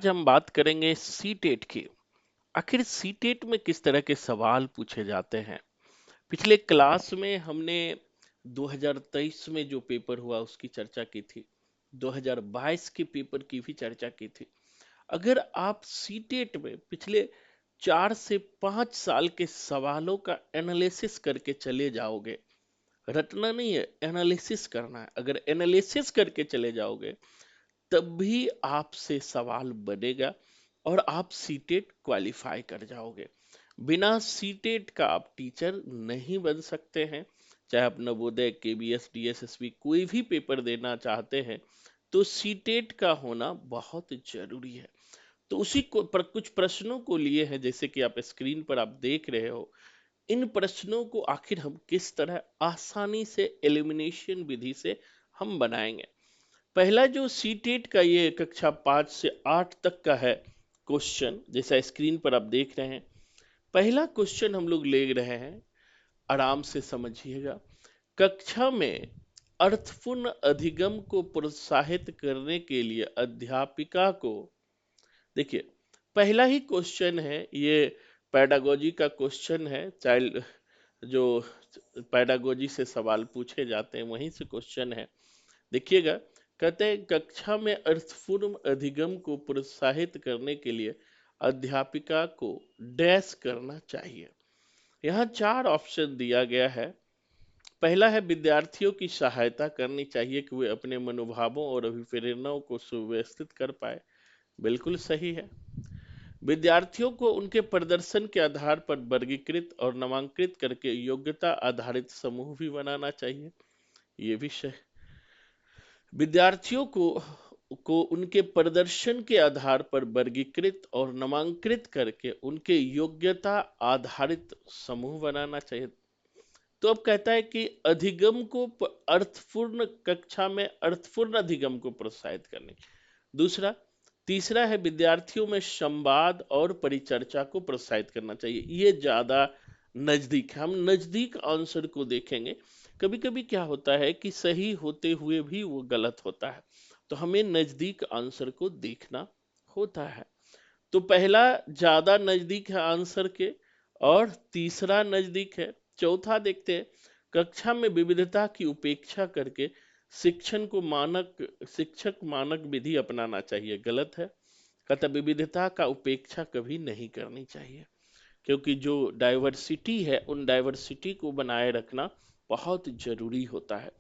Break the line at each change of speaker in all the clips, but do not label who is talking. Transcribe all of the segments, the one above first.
आज हम बात करेंगे सीटेट की। आखिर सीटेट में किस तरह के सवाल पूछे जाते हैं। पिछले क्लास में हमने 2023 में जो पेपर हुआ उसकी चर्चा की थी। 2022 के पेपर की भी चर्चा की थी। अगर आप सीटेट में पिछले 4 से 5 साल के सवालों का एनालिसिस करके चले जाओगे, रटना नहीं है, एनालिसिस करना है। अगर एनालिसिस करके चले जाओगे तब भी आपसे सवाल बनेगा और आप सीटेट क्वालिफाई कर जाओगे। बिना सीटेट का आप टीचर नहीं बन सकते हैं। चाहे आप नवोदय, केबीएस, डीएसएसबी कोई भी पेपर देना चाहते हैं तो सीटेट का होना बहुत जरूरी है। तो उसी को पर कुछ प्रश्नों को लिए हैं, जैसे कि आप स्क्रीन पर आप देख रहे हो। इन प्रश्नों को आखिर हम किस तरह आसानी से एलिमिनेशन विधि से हम बनाएंगे। पहला जो सीटेट का ये कक्षा 5 से 8 तक का है क्वेश्चन, जैसा स्क्रीन पर आप देख रहे हैं। पहला क्वेश्चन हम लोग ले रहे हैं, आराम से समझिएगा। कक्षा में अर्थपूर्ण अधिगम को प्रोत्साहित करने के लिए अध्यापिका को, देखिए पहला ही क्वेश्चन है ये, पैडागोजी का क्वेश्चन है। चाइल्ड जो पैडागोजी से सवाल पूछे जाते हैं वहीं से क्वेश्चन है। देखिएगा, कहते हैं कक्षा में अर्थपूर्ण अधिगम को प्रोत्साहित करने के लिए अध्यापिका को डैश करना चाहिए। यहाँ 4 ऑप्शन दिया गया है। पहला है विद्यार्थियों की सहायता करनी चाहिए कि वे अपने मनोभावों और अभिप्रेरणाओं को सुव्यवस्थित कर पाए। बिल्कुल सही है। विद्यार्थियों को उनके प्रदर्शन के आधार पर वर्गीकृत और नामांकित करके योग्यता आधारित समूह भी बनाना चाहिए। ये भी सही। विद्यार्थियों को उनके प्रदर्शन के आधार पर वर्गीकृत और नामांकित करके उनके योग्यता आधारित समूह बनाना चाहिए। तो अब कहता है कि अधिगम को अर्थपूर्ण कक्षा में अर्थपूर्ण अधिगम को प्रोत्साहित करने। दूसरा, तीसरा है विद्यार्थियों में संवाद और परिचर्चा को प्रोत्साहित करना चाहिए। ये ज्यादा नजदीक है, हम नजदीक आंसर को देखेंगे। कभी कभी क्या होता है कि सही होते हुए भी वो गलत होता है, तो हमें नजदीक आंसर को देखना होता है। तो पहला ज्यादा नजदीक है आंसर के, और तीसरा नजदीक है। चौथा देखते हैं, कक्षा में विविधता की उपेक्षा करके शिक्षक मानक विधि अपनाना चाहिए। गलत है। कहता विविधता का उपेक्षा कभी नहीं करनी चाहिए, क्योंकि जो डाइवर्सिटी है उन डाइवर्सिटी को बनाए रखना बहुत जरूरी होता है।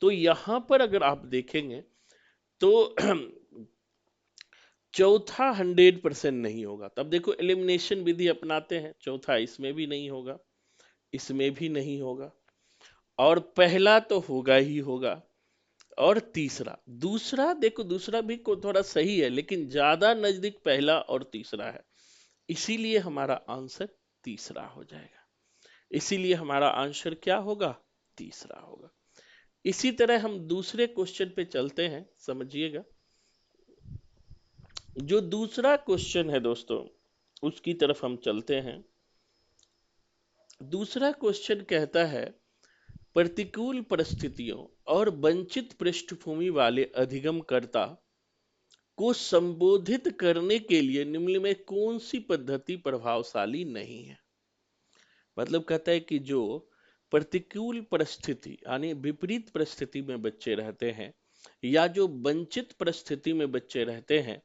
तो यहां पर अगर आप देखेंगे तो चौथा 100% नहीं होगा। तब देखो एलिमिनेशन विधि अपनाते हैं, चौथा इसमें भी नहीं होगा, इसमें भी नहीं होगा, और पहला तो होगा ही होगा। और तीसरा, दूसरा देखो, दूसरा भी को थोड़ा सही है लेकिन ज्यादा नजदीक पहला और तीसरा है, इसीलिए हमारा आंसर तीसरा हो जाएगा। इसीलिए हमारा आंसर क्या होगा? तीसरा होगा। इसी तरह हम दूसरे क्वेश्चन पे चलते हैं, समझिएगा। जो दूसरा क्वेश्चन है दोस्तों, उसकी तरफ हम चलते हैं। दूसरा क्वेश्चन कहता है प्रतिकूल परिस्थितियों और वंचित पृष्ठभूमि वाले अधिगमकर्ता को संबोधित करने के लिए निम्न में कौन सी पद्धति प्रभावशाली नहीं है। मतलब कहता है कि जो प्रतिकूल परिस्थिति यानी विपरीत परिस्थिति में बच्चे रहते हैं, या जो वंचित परिस्थिति में बच्चे रहते हैं,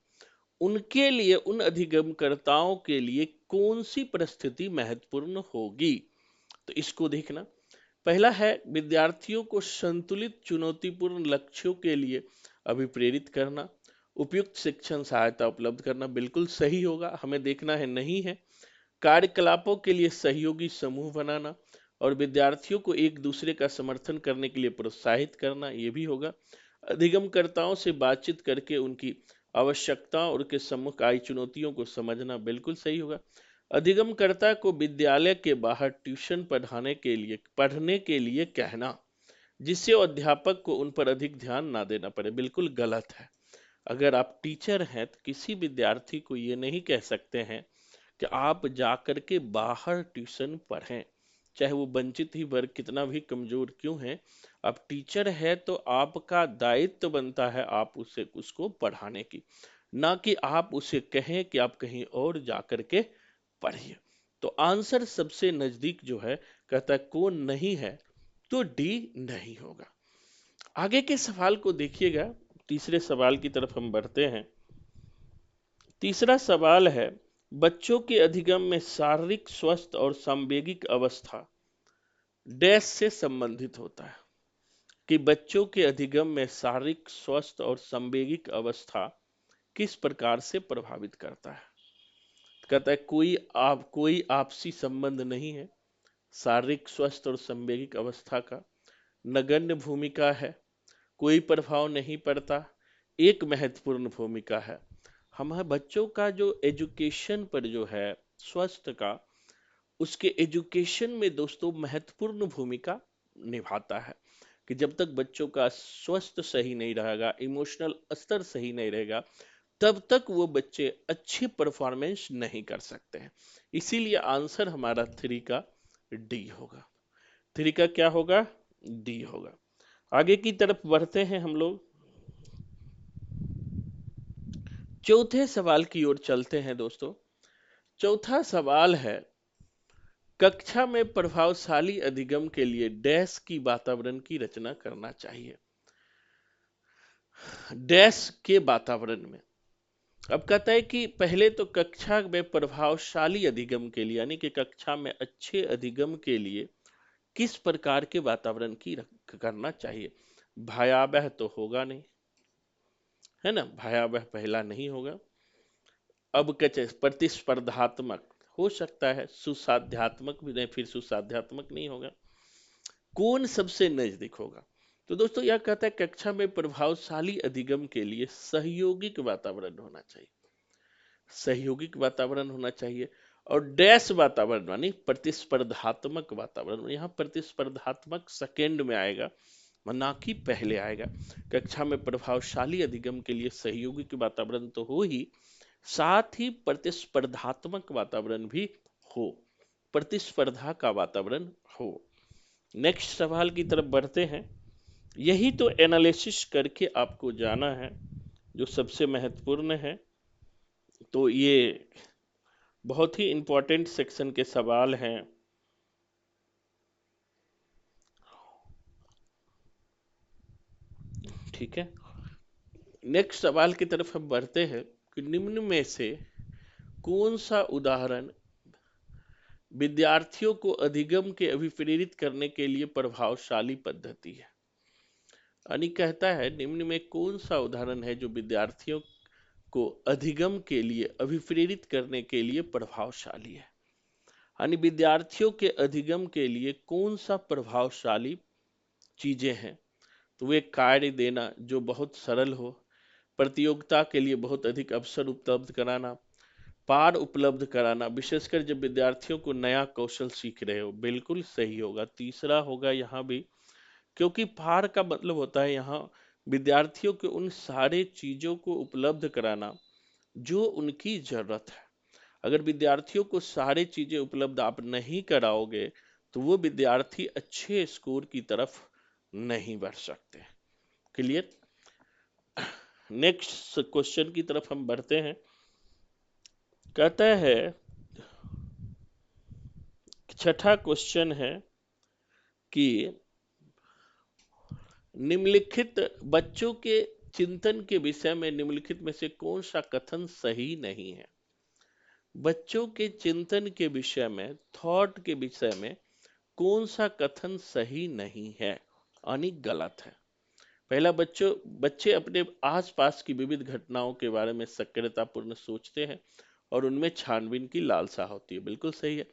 उनके लिए, उन अधिगमकर्ताओं के लिए कौन सी परिस्थिति महत्वपूर्ण होगी। तो इसको देखना। पहला है विद्यार्थियों को संतुलित चुनौतीपूर्ण लक्ष्यों के लिए अभिप्रेरित करना, उपयुक्त शिक्षण सहायता उपलब्ध करना। बिल्कुल सही होगा, हमें देखना है नहीं है। कार्यकलापों के लिए सहयोगी समूह बनाना और विद्यार्थियों को एक दूसरे का समर्थन करने के लिए प्रोत्साहित करना, ये भी होगा। अधिगमकर्ताओं से बातचीत करके उनकी आवश्यकताओं और उनके सम्मुख आई चुनौतियों को समझना, बिल्कुल सही होगा। अधिगमकर्ता को विद्यालय के बाहर ट्यूशन पढ़ने के लिए कहना, जिससे अध्यापक को उन पर अधिक ध्यान ना देना पड़े। बिल्कुल गलत है। अगर आप टीचर हैं तो किसी विद्यार्थी को ये नहीं कह सकते हैं कि आप जाकर के बाहर ट्यूशन पढ़ें, चाहे वो वंचित ही वर्ग कितना भी कमजोर क्यों है। आप टीचर है तो आपका दायित्व बनता है आप उसको पढ़ाने की। ना कि आप उसे कहें कि आप कहीं और जाकर के पढ़िए। तो आंसर सबसे नजदीक जो है, कहता है कौन नहीं है, तो डी नहीं होगा। आगे के सवाल को देखिएगा, तीसरे सवाल की तरफ हम बढ़ते हैं। तीसरा सवाल है, बच्चों के अधिगम में शारीरिक स्वस्थ और सांवेगिक अवस्था डैश से संबंधित होता है। कि बच्चों के अधिगम में शारीरिक स्वस्थ और सांवेगिक अवस्था किस प्रकार से प्रभावित करता है। कहता है कोई आपसी संबंध नहीं है, शारीरिक स्वस्थ और सांवेगिक अवस्था का नगण्य भूमिका है, कोई प्रभाव नहीं पड़ता, एक महत्वपूर्ण भूमिका है। हमारे बच्चों का जो एजुकेशन पर जो है, स्वास्थ्य का, उसके एजुकेशन में दोस्तों महत्वपूर्ण भूमिका निभाता है। कि जब तक बच्चों का स्वास्थ्य सही नहीं रहेगा, इमोशनल स्तर सही नहीं रहेगा, तब तक वो बच्चे अच्छी परफॉर्मेंस नहीं कर सकते हैं। इसीलिए आंसर हमारा थ्री का डी होगा। थ्री का क्या होगा, डी होगा। आगे की तरफ बढ़ते हैं हम लोग, चौथे सवाल की ओर चलते हैं दोस्तों। चौथा सवाल है, कक्षा में प्रभावशाली अधिगम के लिए डैश की वातावरण की रचना करना चाहिए। डैश के वातावरण में, अब कहता है कि पहले तो कक्षा में प्रभावशाली अधिगम के लिए, यानी कि कक्षा में अच्छे अधिगम के लिए किस प्रकार के वातावरण की करना चाहिए। भयावह तो होगा नहीं, है ना, भयावह पहला नहीं होगा। अब कहते प्रतिस्पर्धात्मक हो सकता है, सुसाध्यात्मक भी नहीं, फिर सुसाध्यात्मक नहीं होगा। कौन सबसे नजदीक होगा। तो दोस्तों यह कहता है कक्षा में प्रभावशाली अधिगम के लिए सहयोगिक वातावरण होना चाहिए, सहयोगिक वातावरण होना चाहिए। और डैश वातावरण यानी प्रतिस्पर्धात्मक वातावरण, यहाँ प्रतिस्पर्धात्मक सेकेंड में आएगा, ना कि पहले आएगा। कक्षा में प्रभावशाली अधिगम के लिए सहयोगिक वातावरण तो हो ही, साथ ही प्रतिस्पर्धात्मक वातावरण भी हो, प्रतिस्पर्धा का वातावरण हो। नेक्स्ट सवाल की तरफ बढ़ते हैं। यही तो एनालिसिस करके आपको जाना है, जो सबसे महत्वपूर्ण है। तो ये बहुत ही इंपॉर्टेंट सेक्शन के सवाल हैं। ठीक है, नेक्स्ट सवाल की तरफ हम बढ़ते हैं कि निम्न में से कौन सा उदाहरण विद्यार्थियों को अधिगम के अभिप्रेरित करने के लिए प्रभावशाली पद्धति है। यानी कहता है निम्न में कौन सा उदाहरण है जो विद्यार्थियों को अधिगम के लिए अभिप्रेरित करने के लिए प्रभावशाली है। यानी विद्यार्थियों के अधिगम के लिए कौन सा प्रभावशाली चीजें हैं। तो वे कार्य देना जो बहुत सरल हो, प्रतियोगिता के लिए बहुत अधिक अवसर उपलब्ध कराना, पार उपलब्ध कराना, विशेषकर जब विद्यार्थियों को नया कौशल सीख रहे हो, बिल्कुल सही होगा, तीसरा होगा यहाँ भी। क्योंकि पार का मतलब होता है यहाँ विद्यार्थियों को उन सारे चीजों को उपलब्ध कराना जो उनकी जरूरत है। अगर विद्यार्थियों को सारे चीजें उपलब्ध आप नहीं कराओगे, तो वो विद्यार्थी अच्छे स्कोर की तरफ नहीं बढ़ सकते। क्लियर। नेक्स्ट क्वेश्चन की तरफ हम बढ़ते हैं। कहता है, छठा क्वेश्चन है कि निम्नलिखित बच्चों के चिंतन के विषय में निम्नलिखित में से कौन सा कथन सही नहीं है। बच्चों के चिंतन के विषय में, थॉट के विषय में कौन सा कथन सही नहीं है यानी गलत है। पहला, बच्चे अपने आसपास की विविध घटनाओं के बारे में सक्रियतापूर्ण सोचते हैं और उनमें छानबीन की लालसा होती है, बिल्कुल सही है।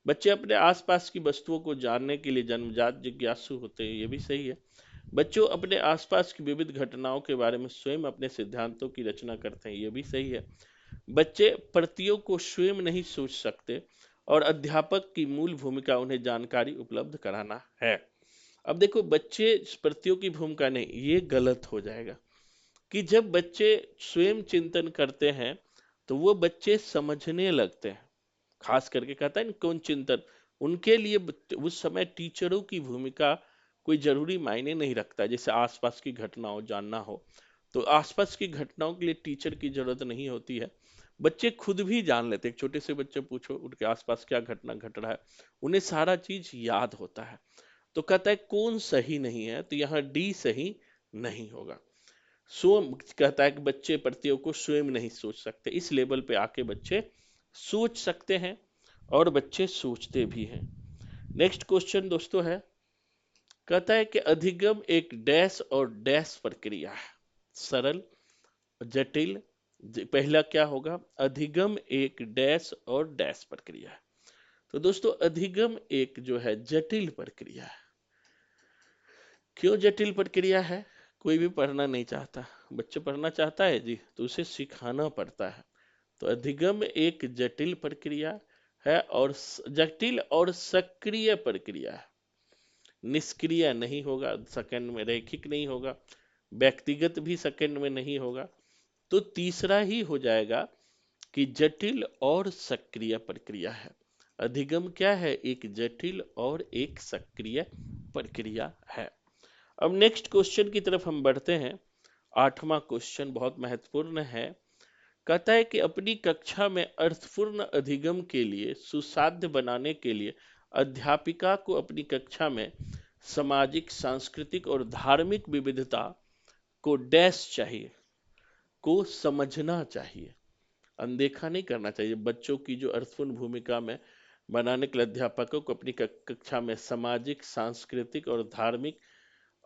बच्चे अपने आसपास की वस्तुओं को जानने के लिए जन्मजात जिज्ञासु होते हैं, ये भी सही है। बच्चों अपने आसपास की विविध घटनाओं के बारे में स्वयं अपने सिद्धांतों की रचना करते हैं, ये भी सही है। बच्चे प्रतियों को स्वयं नहीं सोच सकते और अध्यापक की मूल भूमिका उन्हें जानकारी उपलब्ध कराना है। अब देखो, बच्चे प्रतियों की भूमिका नहीं, ये गलत हो जाएगा। कि जब बच्चे स्वयं चिंतन करते हैं तो वो बच्चे समझने लगते हैं। खास करके कहता है ना कौन चिंतन, उनके लिए उस समय टीचरों की भूमिका कोई जरूरी मायने नहीं रखता, जैसे आसपास की घटनाओं जानना हो। तो आसपास की घटनाओं के लिए टीचर की जरूरत नहीं होती है, बच्चे खुद भी जान लेते हैं। छोटे से बच्चे पूछो उनके आसपास क्या घटना घट रहा है, उन्हें सारा चीज याद होता है। तो कहता है कौन सही नहीं है, तो यहाँ डी सही नहीं होगा। स्वयं कहता है कि बच्चे प्रतियों को स्वयं नहीं सोच सकते, इस लेवल पे आके बच्चे सोच सकते हैं और बच्चे सोचते भी हैं। नेक्स्ट क्वेश्चन दोस्तों है, कहता है कि अधिगम एक डैश और डैश प्रक्रिया है, सरल, जटिल। पहला क्या होगा, अधिगम एक डैश और डैश प्रक्रिया है। तो दोस्तों अधिगम एक जो है जटिल प्रक्रिया है। क्यों जटिल प्रक्रिया है, कोई भी पढ़ना नहीं चाहता, बच्चे पढ़ना चाहता है जी तो उसे सिखाना पड़ता है। तो अधिगम एक जटिल प्रक्रिया है और जटिल और सक्रिय प्रक्रिया है। निष्क्रिय नहीं होगा, सेकंड में रैखिक नहीं होगा, व्यक्तिगत भी सेकंड में नहीं होगा। तो तीसरा ही हो जाएगा कि जटिल और सक्रिय प्रक्रिया है। अधिगम क्या है, एक जटिल और एक सक्रिय प्रक्रिया है। अब नेक्स्ट क्वेश्चन की तरफ हम बढ़ते हैं। आठवां क्वेश्चन बहुत महत्वपूर्ण है। कहता है कि अपनी कक्षा में अर्थपूर्ण अधिगम के लिए सुसाध्य बनाने के लिए अध्यापिका को अपनी कक्षा में सामाजिक, सांस्कृतिक और धार्मिक विविधता को डैश चाहिए, को समझना चाहिए, अनदेखा नहीं करना चाहिए। बच्चों की जो अर्थपूर्ण भूमिका में बनाने के लिए अध्यापकों को अपनी कक्षा में सामाजिक, सांस्कृतिक और धार्मिक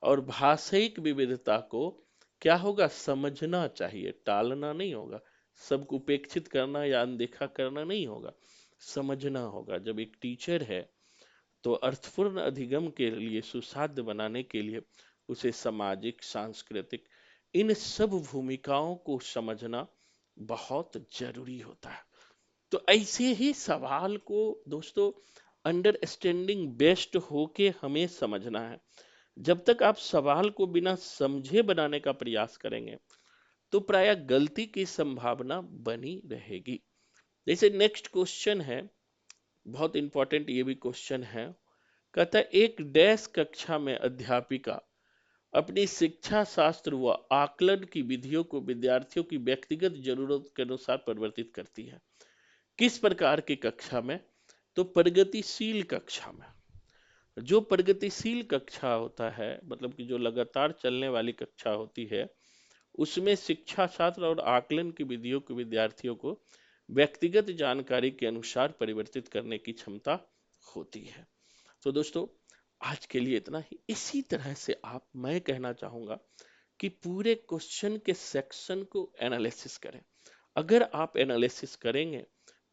और भाषाई विविधता को क्या होगा, समझना चाहिए, टालना नहीं होगा। सबको उपेक्षित करना या अनदेखा करना नहीं होगा, समझना होगा। जब एक टीचर है तो अर्थपूर्ण अधिगम के लिए सुसाध्य बनाने के लिए उसे सामाजिक, सांस्कृतिक इन सब भूमिकाओं को समझना बहुत जरूरी होता है। तो ऐसे ही सवाल को दोस्तों अंडरस्टैंडिंग बेस्ट होके हमें समझना है। जब तक आप सवाल को बिना समझे बनाने का प्रयास करेंगे तो प्राय गलती की संभावना बनी रहेगी। जैसे नेक्स्ट क्वेश्चन है, बहुत इंपॉर्टेंट ये भी क्वेश्चन है। कहता है एक डैश कक्षा में अध्यापिका अपनी शिक्षा शास्त्र व आकलन की विधियों को विद्यार्थियों की व्यक्तिगत जरूरत के अनुसार परिवर्तित करती है। किस प्रकार की कक्षा में, तो प्रगतिशील कक्षा में। जो प्रगतिशील कक्षा होता है, मतलब कि जो लगातार चलने वाली कक्षा होती है, उसमें शिक्षा शास्त्र और आकलन की विधियों को विद्यार्थियों को व्यक्तिगत जानकारी के अनुसार परिवर्तित करने की क्षमता होती है। तो दोस्तों आज के लिए इतना ही। इसी तरह से आप, मैं कहना चाहूंगा कि पूरे क्वेश्चन के सेक्शन को एनालिसिस करें। अगर आप एनालिसिस करेंगे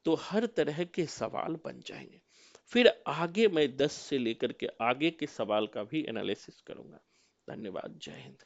तो हर तरह के सवाल बन जाएंगे। फिर आगे मैं 10 से लेकर के आगे के सवाल का भी एनालिसिस करूंगा। धन्यवाद, जय हिंद।